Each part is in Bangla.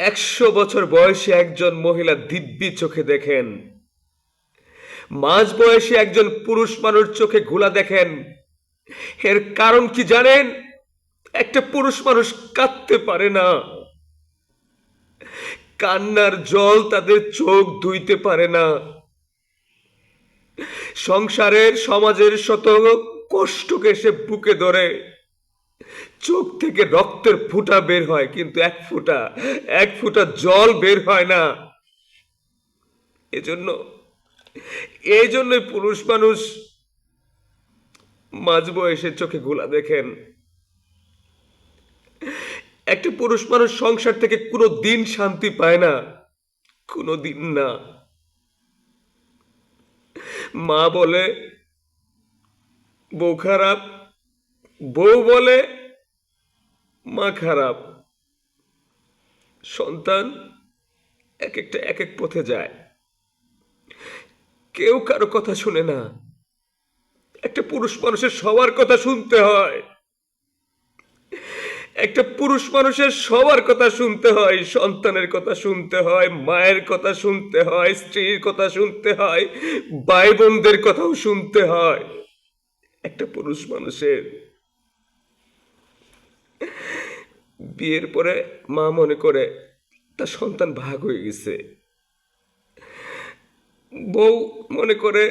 100 বছর বয়সে একজন মহিলা দিব্যি চোখে দেখেন, মাঝ বয়সে একজন পুরুষ মানুষ চোখে ঘোলা দেখেন। এর কারণ কি জানেন? একটা পুরুষ মানুষ কাঁদতে পারে না, কান্নার জল তাদের চোখ ধুইতে পারে না। সংসারের সমাজের শত কষ্টকে সে বুকে ধরে, চোখ থেকে রক্তের ফোঁটা বের হয়, কিন্তু এক ফোঁটা জল বের হয় না। এজন্য এই জন্যই পুরুষ মানুষ মাঝ বয়সে চোখে ঘোলা দেখেন। একটা পুরুষ মানুষ সংসার থেকে কোনো দিন শান্তি পায় না, কোনো দিন না। মা বলে বউ খারাপ, বউ বলে মা খারাপ। সন্তান এক এক পথে যায়, কেউ কারো কথা শুনে না। একটা পুরুষ মানুষের সবার কথা শুনতে হয়, একটা পুরুষ মানুষের সবার কথা শুনতে হয়। সন্তানের কথা শুনতে হয়, মায়ের কথা শুনতে হয়, স্ত্রীর কথা শুনতে হয়, ভাই বোনদের কথাও শুনতে হয়। একটা পুরুষ মানুষের বিয়ের পরে মা মনে করে তার সন্তান ভাগ হয়ে গেছে, বউ মনে করে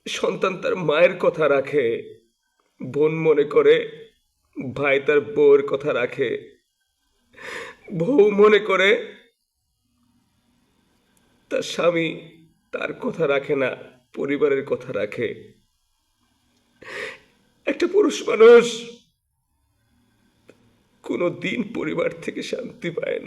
সন্তান তার মায়ের কথা রাখে, বোন মনে করে ভাই তার বউয়ের কথা রাখে, বউ মনে করে তার স্বামী তার কথা রাখে না, পরিবারের কথা রাখে। একটা পুরুষ মানুষ কোনো দিন পরিবার থেকে শান্তি পায় না।